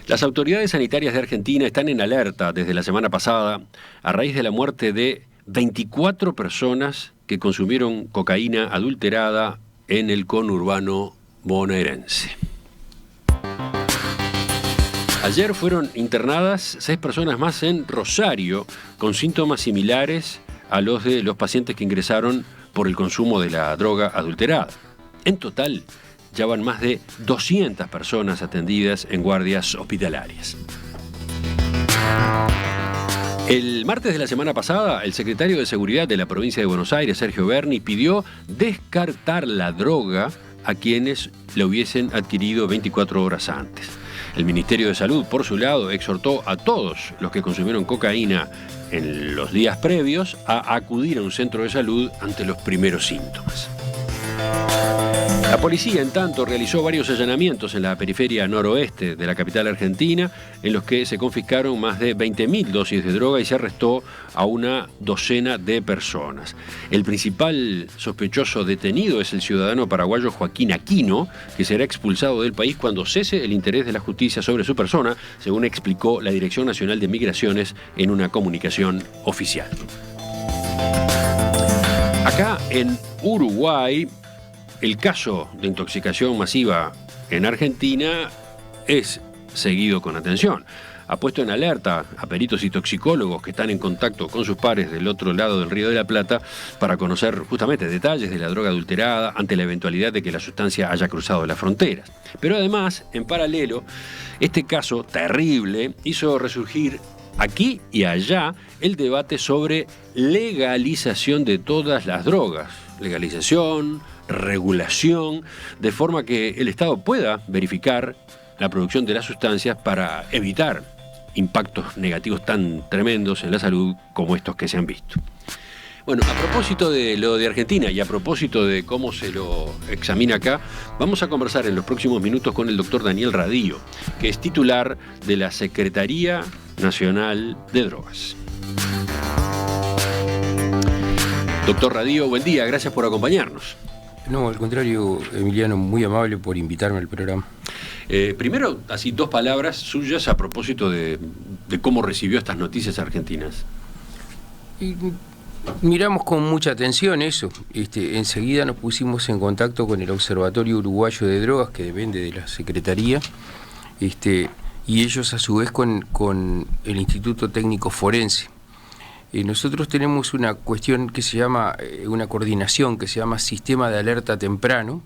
Las autoridades sanitarias de Argentina están en alerta desde la semana pasada a raíz de la muerte de 24 personas que consumieron cocaína adulterada en el conurbano bonaerense. Ayer fueron internadas 6 personas más en Rosario con síntomas similares a los de los pacientes que ingresaron por el consumo de la droga adulterada. En total, ya van más de 200 personas atendidas en guardias hospitalarias. El martes de la semana pasada, el secretario de Seguridad de la provincia de Buenos Aires, Sergio Berni, pidió descartar la droga a quienes la hubiesen adquirido 24 horas antes. El Ministerio de Salud, por su lado, exhortó a todos los que consumieron cocaína en los días previos a acudir a un centro de salud ante los primeros síntomas. La policía, en tanto, realizó varios allanamientos en la periferia noroeste de la capital argentina, en los que se confiscaron más de 20.000 dosis de droga y se arrestó a una docena de personas. El principal sospechoso detenido es el ciudadano paraguayo Joaquín Aquino, que será expulsado del país cuando cese el interés de la justicia sobre su persona, según explicó la Dirección Nacional de Migraciones en una comunicación oficial. Acá en Uruguay, el caso de intoxicación masiva en Argentina es seguido con atención. Ha puesto en alerta a peritos y toxicólogos que están en contacto con sus pares del otro lado del Río de la Plata para conocer justamente detalles de la droga adulterada ante la eventualidad de que la sustancia haya cruzado las fronteras. Pero además, en paralelo, este caso terrible hizo resurgir aquí y allá el debate sobre legalización de todas las drogas. Legalización, regulación, de forma que el Estado pueda verificar la producción de las sustancias para evitar impactos negativos tan tremendos en la salud como estos que se han visto. Bueno, a propósito de lo de Argentina y a propósito de cómo se lo examina acá, vamos a conversar en los próximos minutos con el doctor Daniel Radío, que es titular de la Secretaría Nacional de Drogas. Doctor Radío, buen día, gracias por acompañarnos. No, al contrario, Emiliano, muy amable por invitarme al programa. Primero, así 2 palabras suyas a propósito de cómo recibió estas noticias argentinas. Y miramos con mucha atención eso. Enseguida nos pusimos en contacto con el Observatorio Uruguayo de Drogas, que depende de la Secretaría, y ellos a su vez con el Instituto Técnico Forense. Nosotros tenemos una cuestión que se llama, una coordinación que se llama Sistema de Alerta Temprano,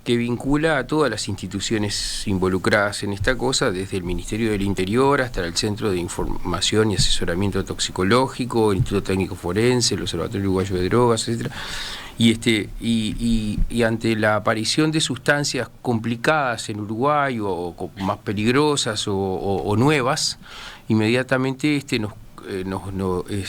que vincula a todas las instituciones involucradas en esta cosa, desde el Ministerio del Interior hasta el Centro de Información y Asesoramiento Toxicológico, el Instituto Técnico Forense, el Observatorio Uruguayo de Drogas, etc. Y ante la aparición de sustancias complicadas en Uruguay o más peligrosas o nuevas, inmediatamente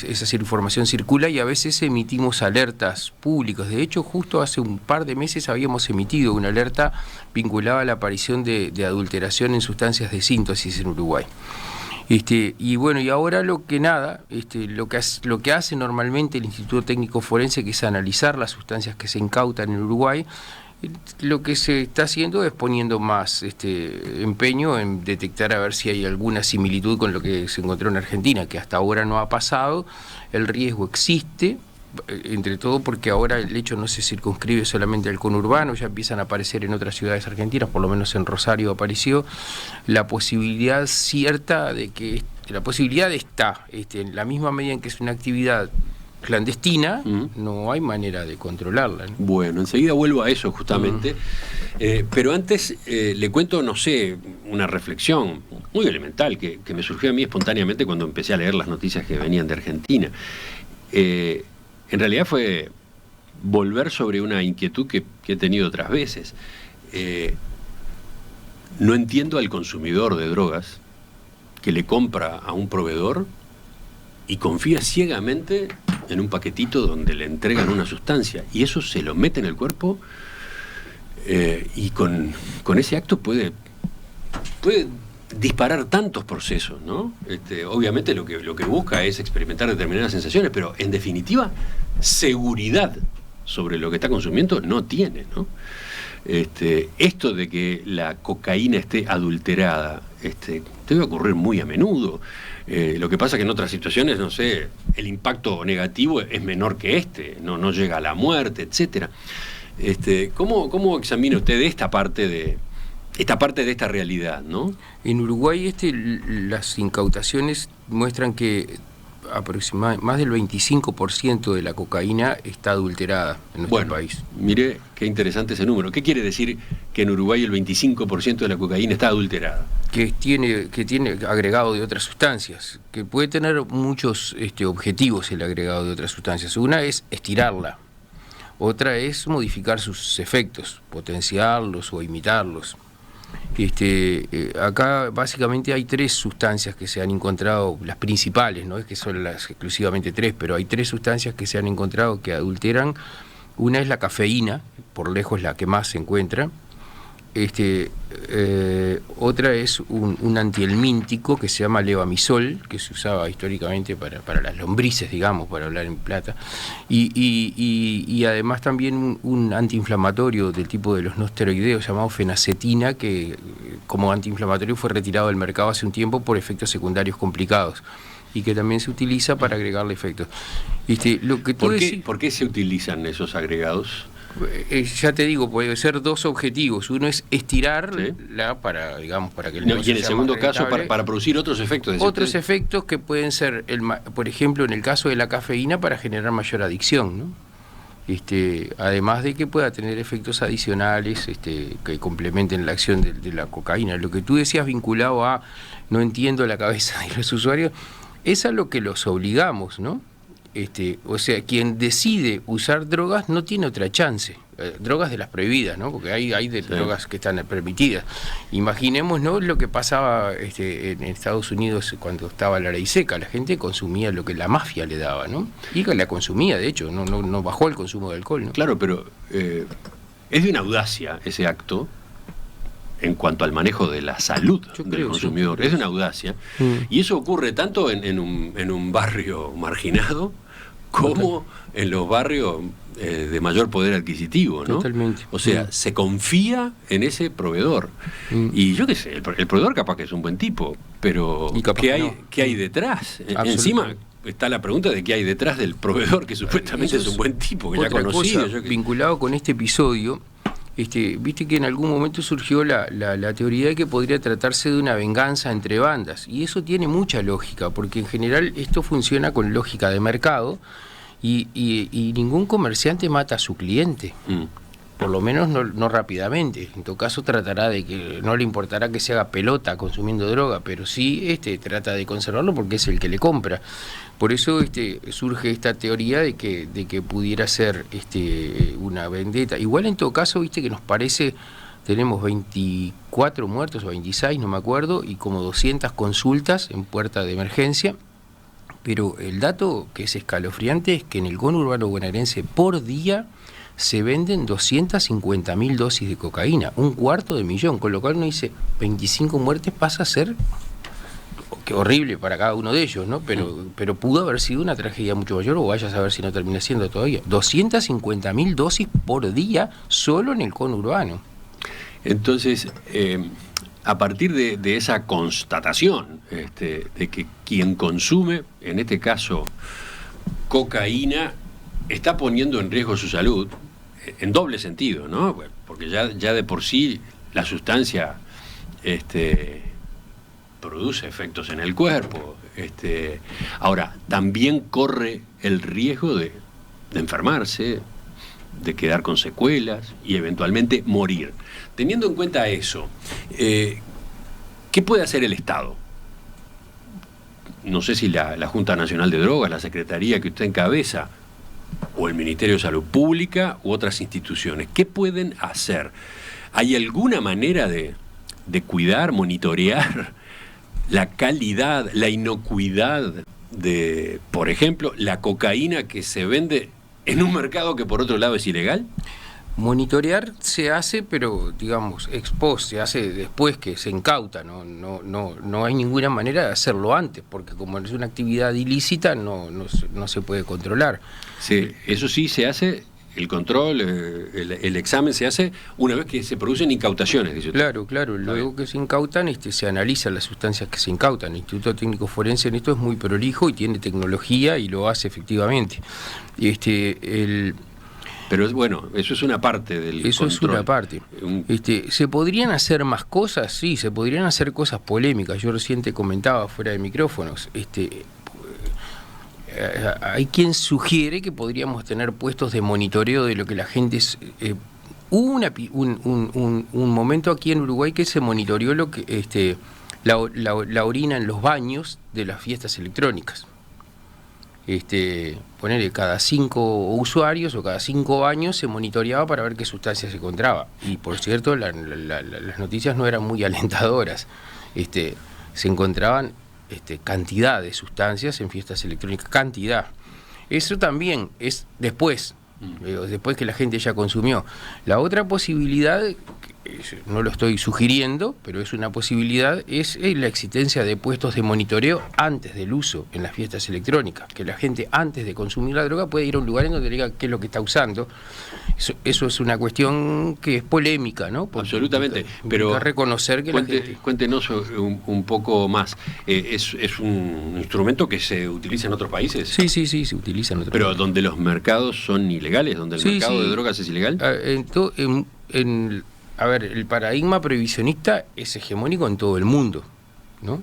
esa información circula y a veces emitimos alertas públicas. De hecho, justo hace un par de meses habíamos emitido una alerta vinculada a la aparición de adulteración en sustancias de síntesis en Uruguay. Y bueno, y ahora lo que hace normalmente el Instituto Técnico Forense, que es analizar las sustancias que se incautan en Uruguay, lo que se está haciendo es poniendo más empeño en detectar a ver si hay alguna similitud con lo que se encontró en Argentina, que hasta ahora no ha pasado. El riesgo existe, entre todo porque ahora el hecho no se circunscribe solamente al conurbano, ya empiezan a aparecer en otras ciudades argentinas, por lo menos en Rosario apareció la posibilidad cierta de que la posibilidad está, en la misma medida en que es una actividad clandestina, no hay manera de controlarla, ¿no? Bueno, enseguida vuelvo a eso justamente, pero antes le cuento, no sé, una reflexión muy elemental que me surgió a mí espontáneamente cuando empecé a leer las noticias que venían de Argentina. En realidad fue volver sobre una inquietud que he tenido otras veces. No entiendo al consumidor de drogas que le compra a un proveedor y confía ciegamente en un paquetito donde le entregan una sustancia y eso se lo mete en el cuerpo y con ese acto puede disparar tantos procesos, ¿no? Obviamente lo que busca es experimentar determinadas sensaciones, pero en definitiva seguridad sobre lo que está consumiendo no tiene, ¿no? Esto de que la cocaína esté adulterada, debe ocurrir muy a menudo. Lo que pasa es que en otras situaciones, no sé, el impacto negativo es menor que no llega a la muerte, etcétera. ¿Cómo examina usted esta parte de esta realidad, ¿no? En Uruguay las incautaciones muestran que aproximadamente más del 25% de la cocaína está adulterada en nuestro país. Mire qué interesante ese número. ¿Qué quiere decir que en Uruguay el 25% de la cocaína está adulterada? Que tiene agregado de otras sustancias, que puede tener muchos objetivos el agregado de otras sustancias. Una es estirarla, otra es modificar sus efectos, potenciarlos o imitarlos. Acá básicamente hay 3 sustancias que se han encontrado, las principales, no es que son las exclusivamente 3, pero hay 3 sustancias que se han encontrado que adulteran. Una es la cafeína, por lejos la que más se encuentra. Otra es un antihelmíntico que se llama levamisol, que se usaba históricamente para las lombrices, digamos, para hablar en plata, y además también un antiinflamatorio del tipo de los no esteroideos llamado fenacetina, que como antiinflamatorio fue retirado del mercado hace un tiempo por efectos secundarios complicados, y que también se utiliza para agregarle efectos. ¿Por qué se utilizan esos agregados? Ya te digo, puede ser 2 objetivos. Uno es estirarla para que el y en el segundo caso para producir otros efectos. Otros efectos que pueden ser, por ejemplo, en el caso de la cafeína, para generar mayor adicción, ¿no? Además de que pueda tener efectos adicionales que complementen la acción de la cocaína. Lo que tú decías vinculado a no entiendo la cabeza de los usuarios, es a lo que los obligamos, ¿no? O sea, quien decide usar drogas no tiene otra chance. Drogas de las prohibidas, ¿no? Porque hay drogas que están permitidas. Imaginemos, ¿no?, lo que pasaba en Estados Unidos cuando estaba la ley seca. La gente consumía lo que la mafia le daba, ¿no? Y que la consumía, de hecho, no bajó el consumo de alcohol, ¿no? Claro, pero es de una audacia ese acto en cuanto al manejo de la salud del consumidor. Sí. Es de una audacia. Y eso ocurre tanto en un barrio marginado como en los barrios de mayor poder adquisitivo, ¿no? Totalmente. O sea, se confía en ese proveedor. Y yo qué sé, el proveedor capaz que es un buen tipo, pero ¿qué hay detrás? Encima está la pregunta de qué hay detrás del proveedor, que supuestamente es un buen tipo, que ya conocido. Vinculado con este episodio, viste que en algún momento surgió la teoría de que podría tratarse de una venganza entre bandas, y eso tiene mucha lógica, porque en general esto funciona con lógica de mercado, y ningún comerciante mata a su cliente, por lo menos no rápidamente. En todo caso tratará de que no le importará que se haga pelota consumiendo droga, pero sí trata de conservarlo porque es el que le compra. Por eso surge esta teoría de que pudiera ser una vendetta. Igual en todo caso, viste que nos parece, tenemos 24 muertos o 26, no me acuerdo, y como 200 consultas en puerta de emergencia. Pero el dato que es escalofriante es que en el conurbano bonaerense por día se venden 250.000 dosis de cocaína, 250.000, con lo cual uno dice, 25 muertes pasa a ser, qué horrible para cada uno de ellos, ¿no? Pero pudo haber sido una tragedia mucho mayor, o vaya a saber si no termina siendo todavía. 250.000 dosis por día solo en el conurbano. Entonces, a partir de esa constatación de que quien consume, en este caso cocaína, está poniendo en riesgo su salud, en doble sentido, ¿no? Bueno, porque ya de por sí la sustancia produce efectos en el cuerpo. Ahora, también corre el riesgo de enfermarse, de quedar con secuelas y eventualmente morir. Teniendo en cuenta eso, ¿qué puede hacer el Estado? No sé si la Junta Nacional de Drogas, la Secretaría que usted encabeza, o el Ministerio de Salud Pública u otras instituciones, ¿qué pueden hacer? ¿Hay alguna manera de cuidar, monitorear la calidad, la inocuidad de, por ejemplo, la cocaína que se vende en un mercado que por otro lado es ilegal? Monitorear se hace, pero digamos, ex post, se hace después que se incauta, no hay ninguna manera de hacerlo antes, porque como es una actividad ilícita no se puede controlar. Sí, eso sí se hace el control, el examen se hace una vez que se producen incautaciones, dice usted. Claro. Luego que se incautan, se analizan las sustancias que se incautan. El Instituto Técnico Forense en esto es muy prolijo y tiene tecnología y lo hace efectivamente. Pero bueno, eso es una parte del Eso control. es una parte. ¿Se podrían hacer más cosas? Sí, se podrían hacer cosas polémicas. Yo recién te comentaba fuera de micrófonos. Hay quien sugiere que podríamos tener puestos de monitoreo de lo que la gente hubo un momento aquí en Uruguay que se monitoreó lo que la orina en los baños de las fiestas electrónicas. Ponerle cada 5 usuarios o cada 5 años se monitoreaba para ver qué sustancia se encontraba. Y por cierto, las noticias no eran muy alentadoras. Se encontraban cantidad de sustancias en fiestas electrónicas, cantidad. Eso también es después que la gente ya consumió. La otra posibilidad, no lo estoy sugiriendo, pero es una posibilidad, es la existencia de puestos de monitoreo antes del uso en las fiestas electrónicas, que la gente antes de consumir la droga puede ir a un lugar en donde le diga qué es lo que está usando. Eso es una cuestión que es polémica, ¿no? Porque absolutamente, pero reconocer que cuéntenos un poco más. ¿Es un instrumento que se utiliza en otros países? Sí, se utiliza en otros países. Pero donde los mercados son ilegales, donde el mercado de drogas es ilegal. El paradigma prohibicionista es hegemónico en todo el mundo, ¿no?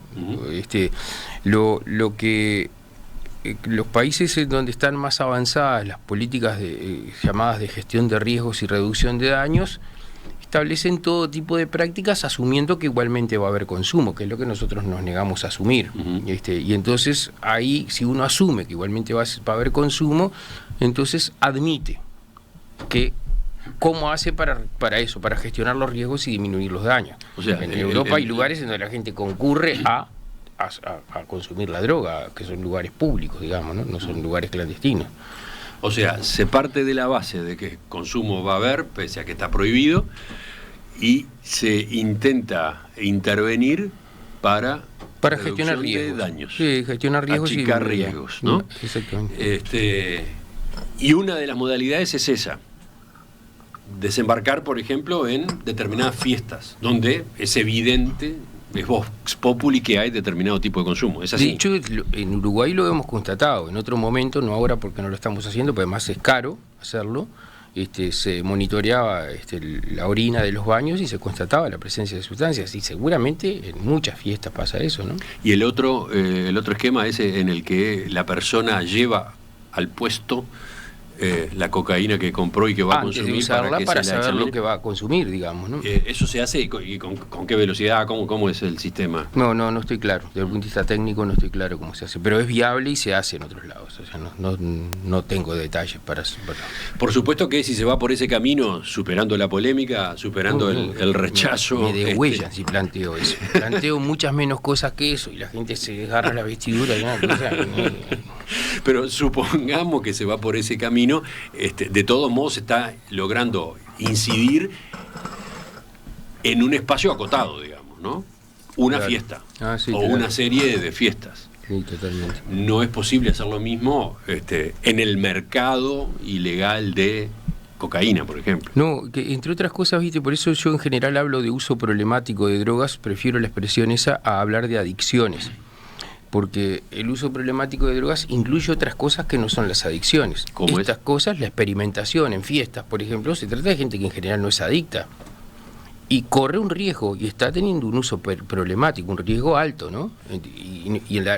Lo que los países en donde están más avanzadas las políticas llamadas de gestión de riesgos y reducción de daños establecen todo tipo de prácticas asumiendo que igualmente va a haber consumo, que es lo que nosotros nos negamos a asumir. Y entonces ahí, si uno asume que igualmente va a haber consumo, entonces admite que cómo hace para eso, para gestionar los riesgos y disminuir los daños. O sea, en Europa hay lugares en donde la gente concurre a consumir la droga, que son lugares públicos, digamos, no son lugares clandestinos. O sea, se parte de la base de que consumo va a haber, pese a que está prohibido, y se intenta intervenir para gestionar riesgos. De daños. Sí, gestionar riesgos achicar riesgos, ¿no? Exactamente. Y una de las modalidades es esa. Desembarcar, por ejemplo, en determinadas fiestas, donde es evidente, es vox populi, que hay determinado tipo de consumo. ¿Es así? De hecho, en Uruguay lo hemos constatado. En otro momento, no ahora porque no lo estamos haciendo, pero además es caro hacerlo. Se monitoreaba la orina de los baños y se constataba la presencia de sustancias. Y seguramente en muchas fiestas pasa eso, ¿no? Y el otro esquema es en el que la persona lleva al puesto la cocaína que compró y que va a consumir, antes de usarla para saber lo que va a consumir, digamos, ¿no? ¿Eso se hace y con qué velocidad? ¿Cómo es el sistema? No estoy claro. Desde el punto de vista técnico no estoy claro cómo se hace, pero es viable y se hace en otros lados. O sea, no tengo detalles para... Por supuesto que si se va por ese camino, superando la polémica, superando el rechazo... Me degüellan si planteo eso. Planteo muchas menos cosas que eso y la gente se desgarra la vestidura y nada. Pero supongamos que se va por ese camino, de todos modos se está logrando incidir en un espacio acotado, digamos, ¿no? Una fiesta una serie de fiestas. Sí, totalmente. No es posible hacer lo mismo en el mercado ilegal de cocaína, por ejemplo. No, que entre otras cosas, viste, por eso yo en general hablo de uso problemático de drogas, prefiero la expresión esa a hablar de adicciones. Porque el uso problemático de drogas incluye otras cosas que no son las adicciones. Estas cosas, la experimentación en fiestas, por ejemplo, se trata de gente que en general no es adicta y corre un riesgo y está teniendo un uso problemático, un riesgo alto, ¿no? Y la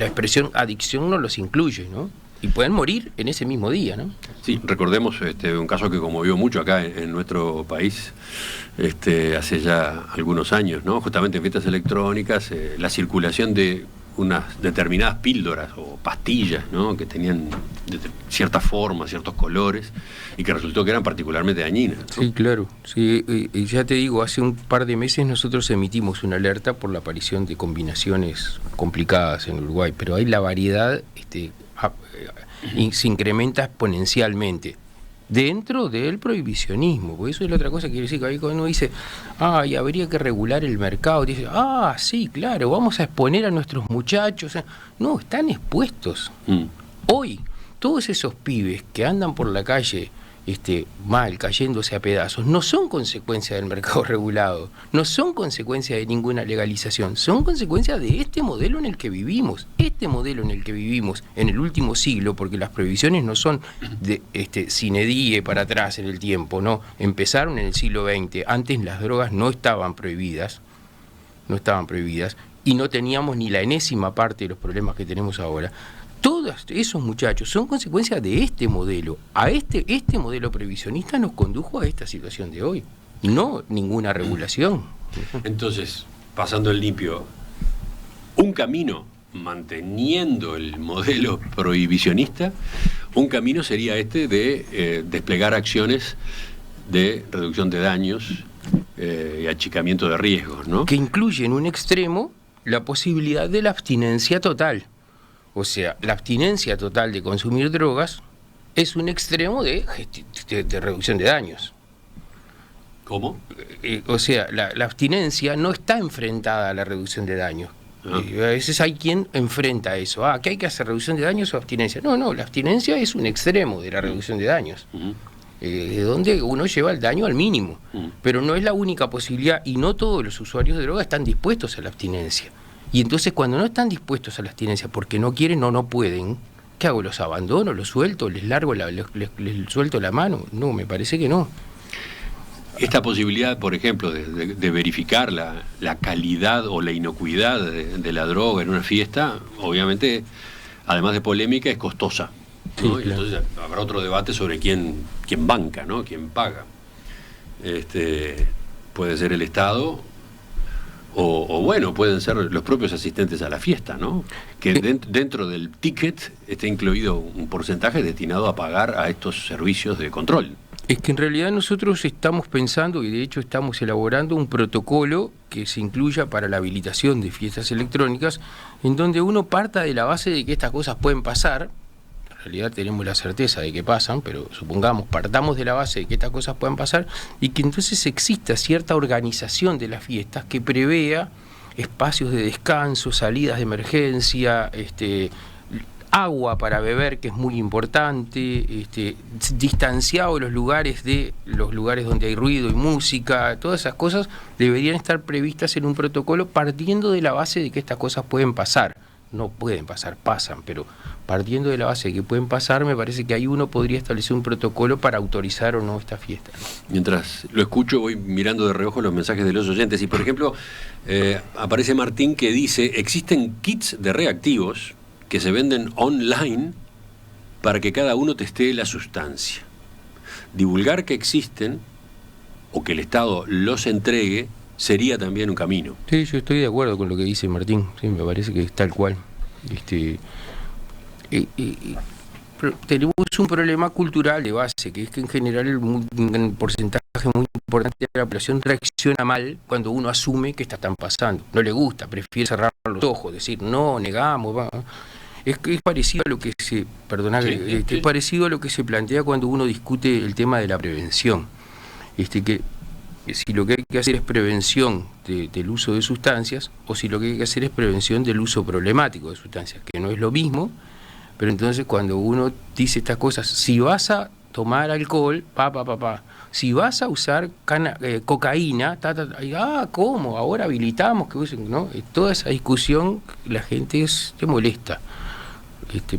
expresión adicción no los incluye, ¿no? Y pueden morir en ese mismo día, ¿no? Sí, recordemos un caso que conmovió mucho acá en nuestro país hace ya algunos años, ¿no? Justamente en fiestas electrónicas, la circulación de unas determinadas píldoras o pastillas, ¿no? Que tenían cierta forma, ciertos colores, y que resultó que eran particularmente dañinas, ¿no? Sí, claro. Sí, y ya te digo, hace un par de meses nosotros emitimos una alerta por la aparición de combinaciones complicadas en Uruguay, pero hay la variedad se incrementa exponencialmente dentro del prohibicionismo, porque eso es la otra cosa que quiere decir, que ahí cuando uno dice, y habría que regular el mercado, dice, sí, claro, vamos a exponer a nuestros muchachos. No, están expuestos. Hoy, todos esos pibes que andan por la calle mal, cayéndose a pedazos, no son consecuencia del mercado regulado, no son consecuencia de ninguna legalización, son consecuencia de este modelo en el que vivimos, en el último siglo, porque las prohibiciones no son de sine die para atrás en el tiempo, no, empezaron en el siglo XX, antes las drogas no estaban prohibidas, y no teníamos ni la enésima parte de los problemas que tenemos ahora. Todos esos muchachos son consecuencia de este modelo. Este modelo previsionista nos condujo a esta situación de hoy, no ninguna regulación. Entonces, pasando el limpio, un camino, manteniendo el modelo prohibicionista, un camino sería de desplegar acciones de reducción de daños y achicamiento de riesgos, ¿no? Que incluye en un extremo la posibilidad de la abstinencia total. O sea, la abstinencia total de consumir drogas es un extremo de reducción de daños. ¿Cómo? O sea, la abstinencia no está enfrentada a la reducción de daños. A veces hay quien enfrenta eso. ¿Qué hay que hacer? ¿Reducción de daños o abstinencia? No, la abstinencia es un extremo de la reducción de daños. De donde uno lleva el daño al mínimo. Pero no es la única posibilidad y no todos los usuarios de droga están dispuestos a la abstinencia. Y entonces cuando no están dispuestos a la abstinencia porque no quieren o no pueden, ¿qué hago? ¿Los abandono? ¿Los suelto? ¿Les largo les suelto la mano? No, me parece que no. Esta posibilidad, por ejemplo, de verificar la calidad o la inocuidad de la droga en una fiesta, obviamente, además de polémica, es costosa, ¿no? Sí, claro. Entonces habrá otro debate sobre quién banca, ¿no? Quién paga. Puede ser el Estado o bueno, pueden ser los propios asistentes a la fiesta, ¿no? Que dentro del ticket esté incluido un porcentaje destinado a pagar a estos servicios de control. Es que en realidad nosotros estamos pensando, y de hecho estamos elaborando un protocolo que se incluya para la habilitación de fiestas electrónicas, en donde uno parta de la base de que estas cosas pueden pasar. En realidad tenemos la certeza de que pasan, pero supongamos, partamos de la base de que estas cosas puedan pasar y que entonces exista cierta organización de las fiestas que prevea espacios de descanso, salidas de emergencia, agua para beber, que es muy importante, distanciado los lugares donde hay ruido y música, todas esas cosas deberían estar previstas en un protocolo partiendo de la base de que estas cosas pueden pasar. No pueden pasar, pasan, pero partiendo de la base de que pueden pasar, me parece que ahí uno podría establecer un protocolo para autorizar o no esta fiesta, ¿no? Mientras lo escucho, voy mirando de reojo los mensajes de los oyentes y, por ejemplo, aparece Martín que dice: existen kits de reactivos que se venden online para que cada uno testee la sustancia. Divulgar que existen o que el Estado los entregue sería también un camino. Sí, yo estoy de acuerdo con lo que dice Martín, sí, me parece que es tal cual. Tenemos un problema cultural de base, que es que en general un porcentaje muy importante de la población reacciona mal cuando uno asume que están pasando. No le gusta, prefiere cerrar los ojos, decir no, negamos, va. Es parecido a lo que se, es parecido a lo que se plantea cuando uno discute el tema de la prevención. Que si lo que hay que hacer es prevención del uso de sustancias, o si lo que hay que hacer es prevención del uso problemático de sustancias, que no es lo mismo, pero entonces cuando uno dice estas cosas, si vas a tomar alcohol, si vas a usar cocaína, ¿cómo? Ahora habilitamos que usen, ¿no? Toda esa discusión, la gente te molesta.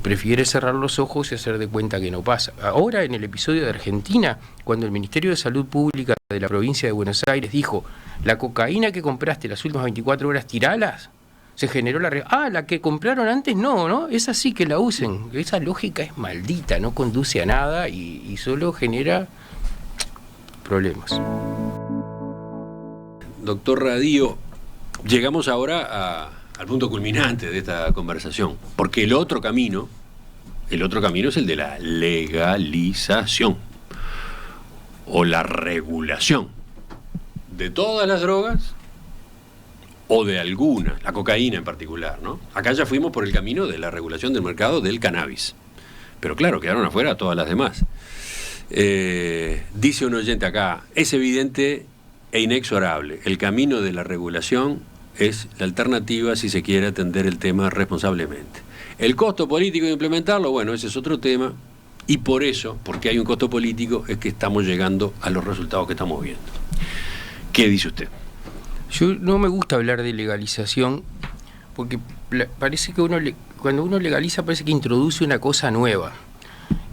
Prefiere cerrar los ojos y hacer de cuenta que no pasa. Ahora, en el episodio de Argentina, cuando el Ministerio de Salud Pública de la provincia de Buenos Aires dijo: la cocaína que compraste las últimas 24 horas, tiralas, se generó la que compraron antes, no, esa sí que la usen. Esa lógica es maldita, no conduce a nada y solo genera problemas. Doctor Radío, llegamos ahora al punto culminante de esta conversación, porque el otro camino es el de la legalización o la regulación de todas las drogas o de algunas, la cocaína en particular, ¿no? Acá ya fuimos por el camino de la regulación del mercado del cannabis, pero claro, quedaron afuera todas las demás. Dice un oyente acá: es evidente e inexorable, el camino de la regulación es la alternativa si se quiere atender el tema responsablemente. El costo político de implementarlo, bueno, ese es otro tema Y por eso, porque hay un costo político, es que estamos llegando a los resultados que estamos viendo. ¿Qué dice usted? Yo no me gusta hablar de legalización, porque parece que cuando uno legaliza parece que introduce una cosa nueva.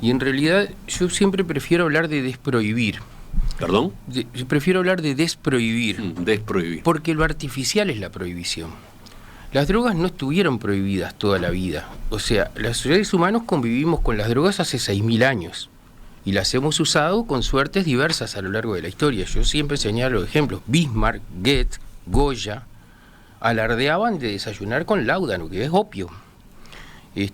Y en realidad yo siempre prefiero hablar de desprohibir. ¿Perdón? Yo prefiero hablar de desprohibir. Desprohibir. Porque lo artificial es la prohibición. Las drogas no estuvieron prohibidas toda la vida. O sea, los seres humanos convivimos con las drogas hace 6.000 años. Y las hemos usado con suertes diversas a lo largo de la historia. Yo siempre señalo ejemplos. Bismarck, Goethe, Goya alardeaban de desayunar con láudano, que es opio. Y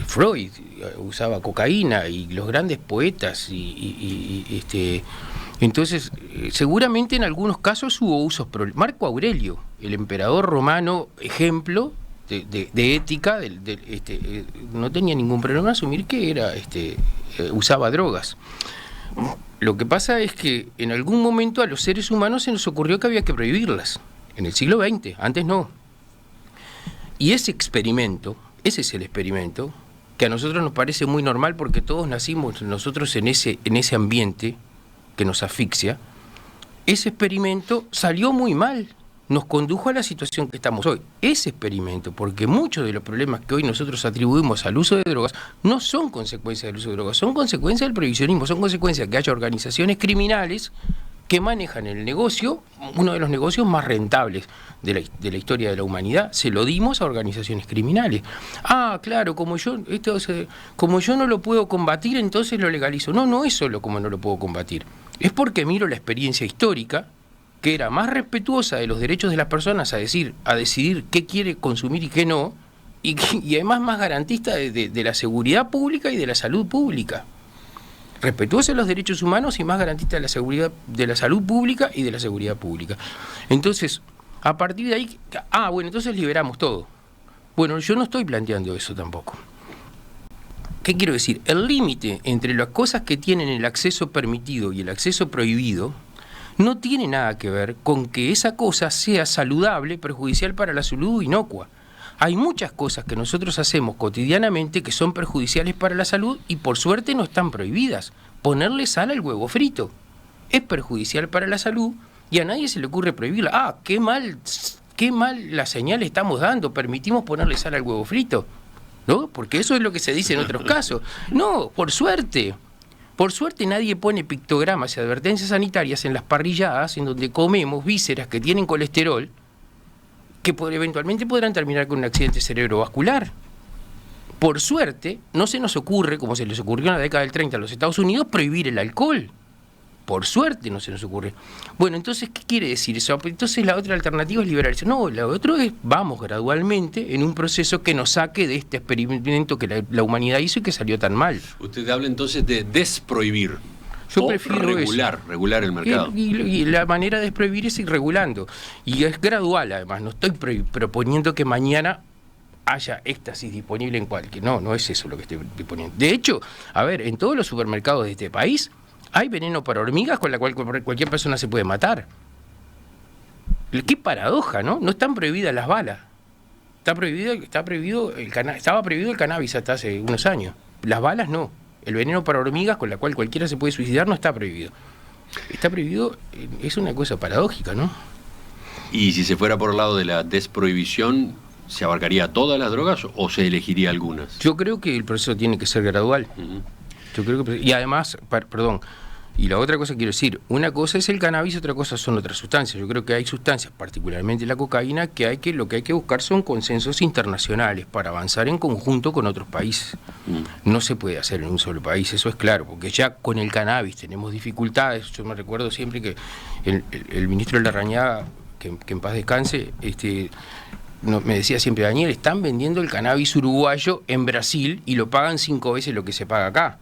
Freud usaba cocaína, y los grandes poetas entonces seguramente en algunos casos hubo usos, pero Marco Aurelio, el emperador romano, ejemplo de ética, no tenía ningún problema en asumir que usaba drogas. Lo que pasa es que en algún momento a los seres humanos se nos ocurrió que había que prohibirlas, en el siglo XX, antes no. Y ese es el experimento, que a nosotros nos parece muy normal porque todos nacimos nosotros en ese ambiente que nos asfixia. Ese experimento salió muy mal, nos condujo a la situación que estamos hoy. Ese experimento, porque muchos de los problemas que hoy nosotros atribuimos al uso de drogas no son consecuencia del uso de drogas, son consecuencia del prohibicionismo, son consecuencia de que haya organizaciones criminales que manejan el negocio, uno de los negocios más rentables de la historia de la humanidad. Se lo dimos a organizaciones criminales. Ah, claro, como yo no lo puedo combatir, entonces lo legalizo. No, no es solo como no lo puedo combatir. Es porque miro la experiencia histórica, que era más respetuosa de los derechos de las personas a decidir qué quiere consumir y qué no, y además más garantista de la seguridad pública y de la salud pública. Respetuosa de los derechos humanos y más garantista de la seguridad, de la salud pública y de la seguridad pública. Entonces, a partir de ahí, entonces liberamos todo. Bueno, yo no estoy planteando eso tampoco. ¿Qué quiero decir? El límite entre las cosas que tienen el acceso permitido y el acceso prohibido no tiene nada que ver con que esa cosa sea saludable, perjudicial para la salud o inocua. Hay muchas cosas que nosotros hacemos cotidianamente que son perjudiciales para la salud y por suerte no están prohibidas. Ponerle sal al huevo frito es perjudicial para la salud y a nadie se le ocurre prohibirla. Qué mal la señal estamos dando, permitimos ponerle sal al huevo frito, ¿no? Porque eso es lo que se dice en otros casos. No, por suerte nadie pone pictogramas y advertencias sanitarias en las parrilladas en donde comemos vísceras que tienen colesterol, que eventualmente podrán terminar con un accidente cerebrovascular. Por suerte, no se nos ocurre, como se les ocurrió en la década del 30 a los Estados Unidos, prohibir el alcohol. Por suerte no se nos ocurre. Bueno, entonces, ¿qué quiere decir eso? Entonces la otra alternativa es liberarse. No, la otra es, vamos gradualmente en un proceso que nos saque de este experimento que la humanidad hizo y que salió tan mal. Usted habla entonces de desprohibir. Yo prefiero regular el mercado. Y la manera de desprohibir es ir regulando. Y es gradual, además. No estoy proponiendo que mañana haya éxtasis disponible en cualquier... No es eso lo que estoy proponiendo. De hecho, en todos los supermercados de este país hay veneno para hormigas con la cual cualquier persona se puede matar. Qué paradoja, ¿no? No están prohibidas las balas. Estaba prohibido el cannabis hasta hace unos años. Las balas no. El veneno para hormigas, con la cual cualquiera se puede suicidar, no está prohibido. Está prohibido, es una cosa paradójica, ¿no? Y si se fuera por el lado de la desprohibición, ¿se abarcaría todas las drogas o se elegiría algunas? Yo creo que el proceso tiene que ser gradual. Uh-huh. Yo creo que, y además, y la otra cosa quiero decir, una cosa es el cannabis, otra cosa son otras sustancias. Yo creo que hay sustancias, particularmente la cocaína, lo que hay que buscar son consensos internacionales para avanzar en conjunto con otros países. No se puede hacer en un solo país, eso es claro, porque ya con el cannabis tenemos dificultades. Yo me recuerdo siempre que el ministro Larrañaga, que en paz descanse, me decía siempre: Daniel, están vendiendo el cannabis uruguayo en Brasil y lo pagan 5 veces lo que se paga acá.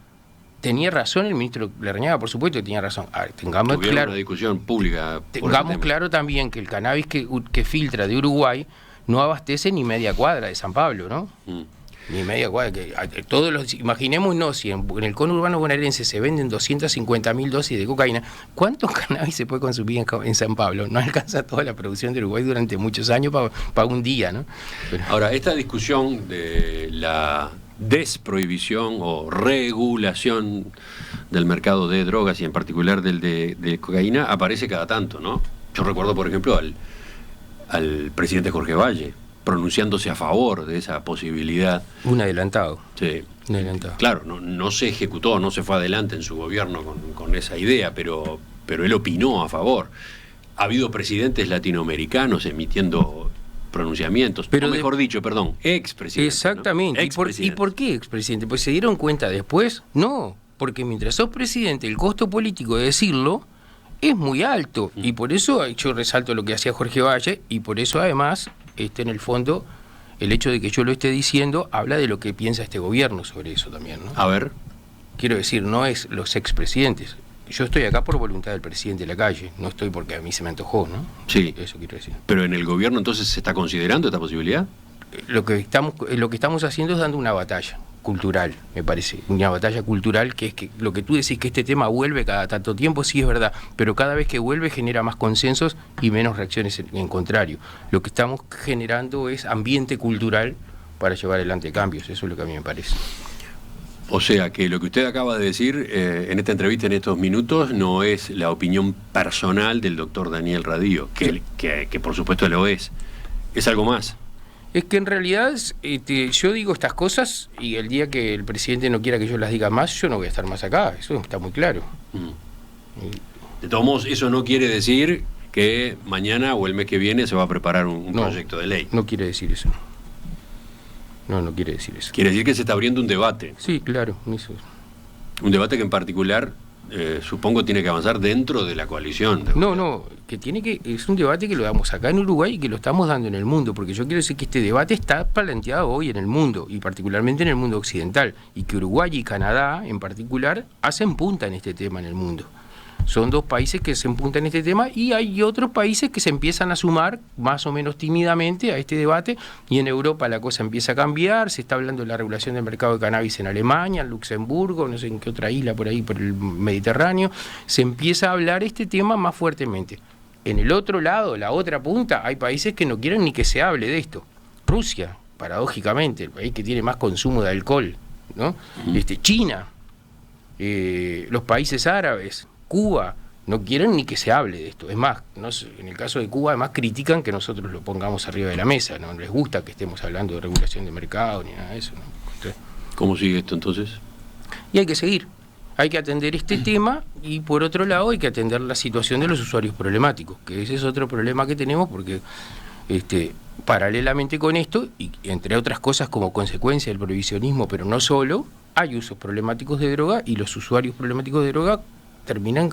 Tenía razón el ministro Larrañaga, por supuesto que tenía razón. Tengamos claro, una discusión pública. Tengamos claro también que el cannabis que filtra de Uruguay no abastece ni media cuadra de San Pablo, ¿no? Ni media cuadra. Imaginémonos, si en el conurbano bonaerense se venden 250.000 dosis de cocaína, ¿cuántos cannabis se puede consumir en San Pablo? No alcanza toda la producción de Uruguay durante muchos años para un día, ¿no? Pero... Ahora, esta discusión de la desprohibición o regulación del mercado de drogas y en particular del de cocaína aparece cada tanto, ¿no? Yo recuerdo, por ejemplo, al presidente Jorge Valle pronunciándose a favor de esa posibilidad. Un adelantado. Sí. Un adelantado. Claro, no se ejecutó, no se fue adelante en su gobierno con esa idea, pero él opinó a favor. Ha habido presidentes latinoamericanos emitiendo pronunciamientos, pero mejor dicho, expresidentes. Exactamente. ¿No? ¿Y por qué expresidente? Pues se dieron cuenta después, no, porque mientras sos presidente el costo político de decirlo es muy alto, y por eso yo resalto lo que hacía Jorge Valle, y por eso además, en el fondo, el hecho de que yo lo esté diciendo habla de lo que piensa este gobierno sobre eso también, ¿no? A ver. Quiero decir, no es los expresidentes. Yo estoy acá por voluntad del presidente Lacalle, no estoy porque a mí se me antojó, ¿no? Sí. Eso quiero decir. Pero en el gobierno entonces se está considerando esta posibilidad. Lo que estamos haciendo es dando una batalla cultural, me parece, una batalla cultural, que es que lo que tú decís, que este tema vuelve cada tanto tiempo, sí es verdad, pero cada vez que vuelve genera más consensos y menos reacciones en contrario. Lo que estamos generando es ambiente cultural para llevar adelante cambios, eso es lo que a mí me parece. O sea que lo que usted acaba de decir en esta entrevista, en estos minutos, no es la opinión personal del doctor Daniel Radío, que por supuesto lo es algo más. Es que en realidad yo digo estas cosas y el día que el presidente no quiera que yo las diga más, yo no voy a estar más acá, eso está muy claro. De todos modos, eso no quiere decir que mañana o el mes que viene se va a preparar un proyecto de ley. No quiere decir eso. No quiere decir eso. Quiere decir que se está abriendo un debate. Sí, claro. Eso. Un debate que en particular, supongo, tiene que avanzar dentro de la coalición. Es un debate que lo damos acá en Uruguay y que lo estamos dando en el mundo, porque yo quiero decir que este debate está planteado hoy en el mundo, y particularmente en el mundo occidental, y que Uruguay y Canadá, en particular, hacen punta en este tema en el mundo. Son dos países que se empuntan en este tema y hay otros países que se empiezan a sumar más o menos tímidamente a este debate, y en Europa la cosa empieza a cambiar, se está hablando de la regulación del mercado de cannabis en Alemania, en Luxemburgo, no sé en qué otra isla por ahí, por el Mediterráneo, se empieza a hablar este tema más fuertemente. En el otro lado, la otra punta, hay países que no quieren ni que se hable de esto. Rusia, paradójicamente, el país que tiene más consumo de alcohol, ¿no? China, los países árabes, Cuba, no quieren ni que se hable de esto. Es más, en el caso de Cuba, además critican que nosotros lo pongamos arriba de la mesa. No les gusta que estemos hablando de regulación de mercado ni nada de eso, ¿no? Entonces, ¿cómo sigue esto entonces? Y hay que seguir. Hay que atender este tema y, por otro lado, hay que atender la situación de los usuarios problemáticos, que ese es otro problema que tenemos, porque paralelamente con esto, y entre otras cosas como consecuencia del prohibicionismo, pero no solo, hay usos problemáticos de droga, y los usuarios problemáticos de droga terminan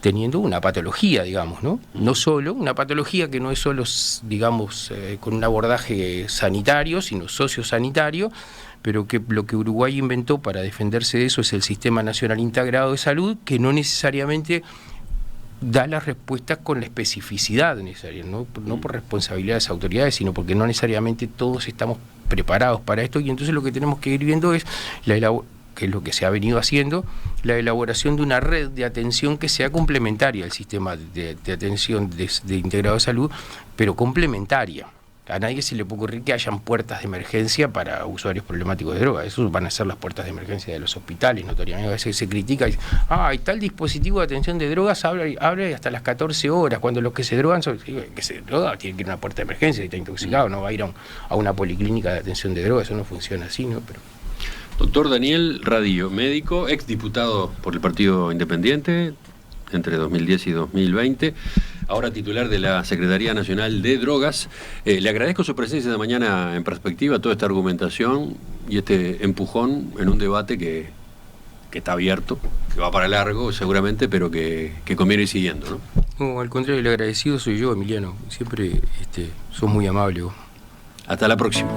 teniendo una patología, digamos, ¿no? No solo, una patología que no es solo, digamos, con un abordaje sanitario, sino sociosanitario, pero que lo que Uruguay inventó para defenderse de eso es el Sistema Nacional Integrado de Salud, que no necesariamente da las respuestas con la especificidad necesaria, no por responsabilidad de las autoridades, sino porque no necesariamente todos estamos preparados para esto, y entonces lo que tenemos que ir viendo es que es lo que se ha venido haciendo, la elaboración de una red de atención que sea complementaria al sistema de atención de integrado de salud, pero complementaria. A nadie se le puede ocurrir que hayan puertas de emergencia para usuarios problemáticos de droga. Eso van a ser las puertas de emergencia de los hospitales, notoriamente. A veces se critica y dice, hay tal dispositivo de atención de drogas, abre hasta las 14 horas, cuando los que se drogan, que se droga, tiene que ir a una puerta de emergencia, está intoxicado, no va a ir a una policlínica de atención de droga, eso no funciona así, ¿no? Pero... Doctor Daniel Radío, médico, exdiputado por el Partido Independiente entre 2010 y 2020, ahora titular de la Secretaría Nacional de Drogas. Le agradezco su presencia de mañana en Perspectiva, toda esta argumentación y este empujón en un debate que está abierto, que va para largo seguramente, pero que conviene ir siguiendo, ¿no? No, al contrario, el agradecido soy yo, Emiliano. Siempre sos muy amable vos. Hasta la próxima.